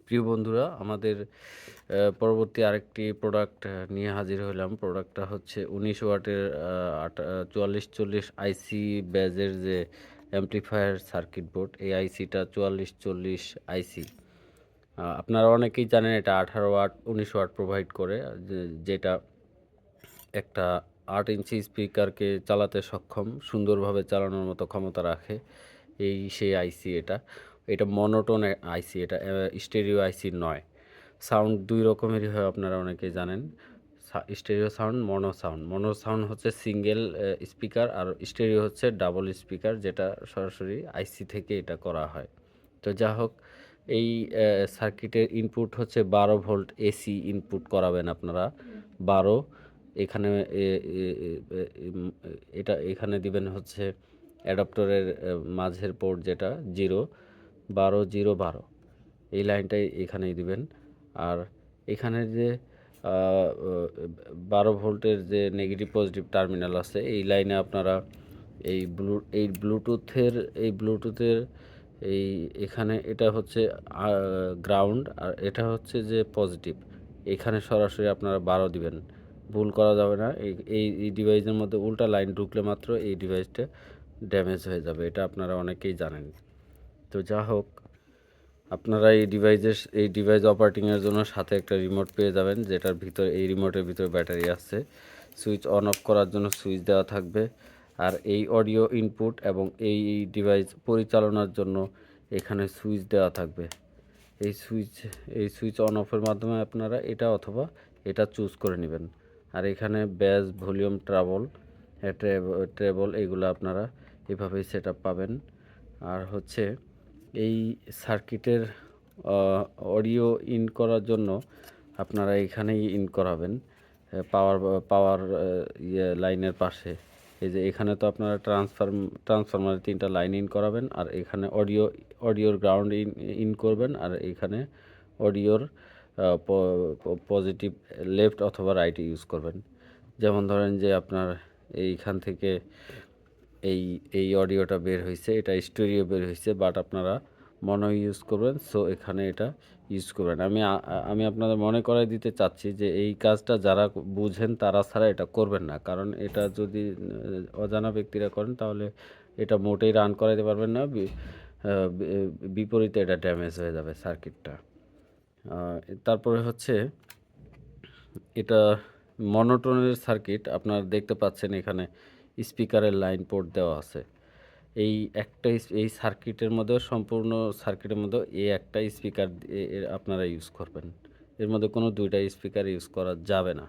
প্রিয় বন্ধুরা, আমাদের পরবর্তী আরেকটি প্রোডাক্ট নিয়ে হাজির হলাম। প্রোডাক্টটা হচ্ছে ১৯ ওয়াটের ৪৪40 আইসি ব্যাজের যে অ্যাম্প্লিফায়ার সার্কিট বোর্ড, এই আইসিটা ৪৪40 আইসি। আপনারা অনেকেই জানেন এটা ১৮ ওয়াট ১৯ ওয়াট প্রোভাইড করে, যেটা একটা ৮ ইঞ্চি স্পিকারকে চালাতে সক্ষম, সুন্দরভাবে চালানোর মতো ক্ষমতা রাখে। সেই আইসি এটা মনোটোন আইসি, এটা স্টেরিও আইসি নয়। সাউন্ড দুই রকমেরই হয়, আপনারা অনেকেই জানেন। স্টেরিও সাউন্ড, মনো সাউন্ড হচ্ছে সিঙ্গেল স্পিকার, আর স্টেরিও হচ্ছে ডাবল স্পিকার, যেটা সরাসরি আইসি থেকে এটা করা হয়। তো যা হোক, এই সার্কিটের ইনপুট হচ্ছে ১২ ভোল্ট এসি ইনপুট করাবেন আপনারা। ১২ এখানে এটা এখানে দিবেন হচ্ছে অ্যাডাপ্টরের মাঝের পোর্ট, যেটা 0 12 0 12, এই লাইনটাই এখানেই দিবেন। আর এখানে যে ১২ ভোল্টের যে নেগেটিভ পজিটিভ টার্মিনাল আছে, এই লাইনে আপনারা ব্লুটুথের এই এখানে এটা হচ্ছে গ্রাউন্ড, আর এটা হচ্ছে যে পজিটিভ। এখানে সরাসরি আপনারা ১২ দিবেন, ভুল করা যাবে না। এই ডিভাইসের মধ্যে উল্টা লাইন ঢুকলে মাত্র এই ডিভাইসটা ড্যামেজ হয়ে যাবে, এটা আপনারা অনেকেই জানেন। তো যা হোক, আপনারা এই ডিভাইস অপারেটিংয়ের জন্য সাথে একটা রিমোট পেয়ে যাবেন, যেটার ভিতরে এই রিমোটের ভিতরে ব্যাটারি আছে। সুইচ অন অফ করার জন্য সুইচ দেওয়া থাকবে। আর এই অডিও ইনপুট এবং এই ডিভাইস পরিচালনার জন্য এখানে সুইচ দেওয়া থাকবে। এই সুইচ এই সুইচ অন অফের মাধ্যমে আপনারা এটা অথবা এটা চুজ করে নেবেন। আর এখানে ব্যাস, ভলিউম, ট্রেবল এগুলো আপনারা এভাবেই সেট আপ পাবেন। আর হচ্ছে এই সার্কিটের অডিও ইন করার জন্য আপনারা এখানেই ইন করাবেন, পাওয়ার পাওয়ার লাইনের পাশে। এই যে এখানে তো আপনারা ট্রান্সফরমারের 3টা লাইন ইন করাবেন, আর এখানে অডিওর গ্রাউন্ড ইন করবেন, আর এখানে অডিওর পজিটিভ লেফট অথবা রাইট ইউজ করবেন। যেমন ধরেন যে আপনার এইখান থেকে এই এই অডিওটা বের হয়েছে, এটা স্টেরিও বের হয়েছে, বাট আপনারা মনো ইউজ করবেন, সো এখানে এটা ইউজ করবেন। আমি আপনাদের মনে করাই দিতে চাচ্ছি যে এই কাজটা যারা বুঝেন তারা ছাড়া এটা করবেন না, কারণ এটা যদি অজানা ব্যক্তিরা করেন তাহলে এটা মোটেই রান করাইতে পারবেন না। বিপরীতে এটা ড্যামেজ হয়ে যাবে সার্কিটটা। তারপরে হচ্ছে এটা মনোটোনের সার্কিট, আপনারা দেখতে পাচ্ছেন এখানে স্পিকারের লাইন পোর্ট দেওয়া আছে। এই সার্কিটের মধ্যে, সম্পূর্ণ সার্কিটের মধ্যে এই একটা স্পিকার আপনারা ইউজ করবেন। এর মধ্যে কোনো দুইটা স্পিকার ইউজ করা যাবে না।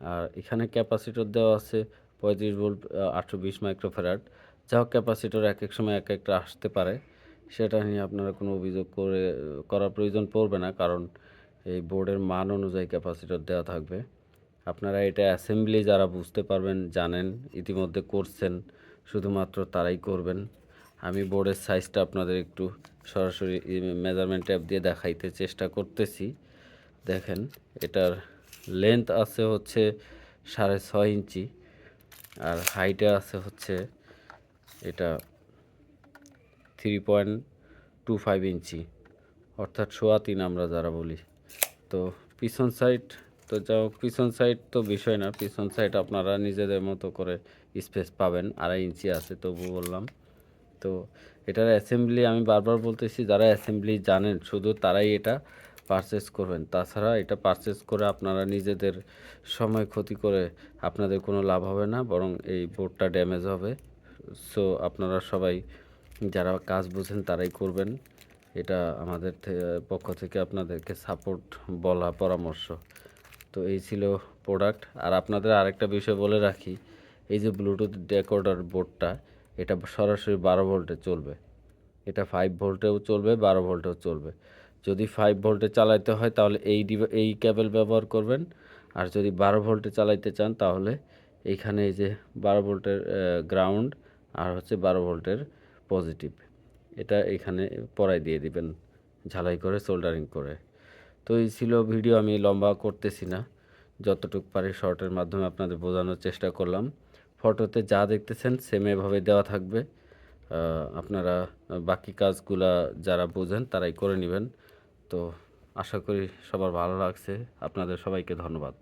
আর এখানে ক্যাপাসিটর দেওয়া আছে ৩৫ ভোল্ট ৮২০ মাইক্রোফ্যারাড। যা হোক, ক্যাপাসিটর এক এক সময় এক একটা আসতে পারে, সেটা নিয়ে আপনারা কোনো অভিযোগ করার প্রয়োজন পড়বে না, কারণ এই বোর্ডের মান অনুযায়ী ক্যাপাসিটর দেওয়া থাকবে। আপনারা এটা অ্যাসেম্বলি যারা বুঝতে পারবেন, জানেন, ইতিমধ্যে করছেন, শুধুমাত্র তারাই করবেন। আমি বোর্ডের সাইজটা আপনাদের একটু সরাসরি মেজারমেন্ট ট্যাপ দিয়ে দেখাইতে চেষ্টা করতেছি। দেখেন, এটার লেন্থ আছে হচ্ছে ৬.৫ ইঞ্চি, আর হাইটে আছে হচ্ছে এটা 3.25 ইঞ্চি, অর্থাৎ ৩.৫ আমরা যারা বলি। তো পিছন সাইড, তো যাও পিছন সাইড তো বিষয় না, পিছন সাইড আপনারা নিজেদের মতো করে স্পেস পাবেন, ২.৫ ইঞ্চি আছে তবু বললাম। তো এটার অ্যাসেম্বলি আমি বারবার বলতেছি, যারা অ্যাসেম্বলি জানেন শুধু তারাই এটা পারচেস করবেন, তাছাড়া এটা পারচেস করে আপনারা নিজেদের সময় ক্ষতি করে আপনাদের কোনো লাভ হবে না, বরং এই বোর্ডটা ড্যামেজ হবে। সো আপনারা সবাই যারা কাজ বুঝেন তারাই করবেন। এটা আমাদের পক্ষ থেকে আপনাদেরকে সাপোর্ট বলা, পরামর্শ। তো এই ছিল প্রোডাক্ট। আর আপনাদের আরেকটা বিষয় বলে রাখি, এই যে ব্লুটুথ ডেকোডার বোর্ডটা, এটা সরাসরি ১২ ভোল্টে চলবে। এটা 5 ভোল্টেও চলবে, ১২ ভোল্টেও চলবে। যদি 5 ভোল্টে চালাইতে হয় তাহলে এই কেবল ব্যবহার করবেন, আর যদি ১২ ভোল্টে চালাইতে চান তাহলে এইখানে এই যে ১২ ভোল্টের গ্রাউন্ড, আর হচ্ছে ১২ ভোল্টের পজিটিভ, এটা এখানে পরাই দিয়ে দিবেন, ঝালাই করে সোল্ডারিং করে। তো এই ছিল ভিডিও, আমি লম্বা করতেছি না, যতটুকু পারি শর্টের মাধ্যমে আপনাদের বোঝানোর চেষ্টা করলাম। ফটোতে যা দেখতেছেন সেম এভাবে দেওয়া থাকবে। আপনারা বাকি কাজগুলা যারা বোঝেন তারাই করে নেবেন। তো আশা করি সবার ভালো লাগছে। আপনাদের সবাইকে ধন্যবাদ।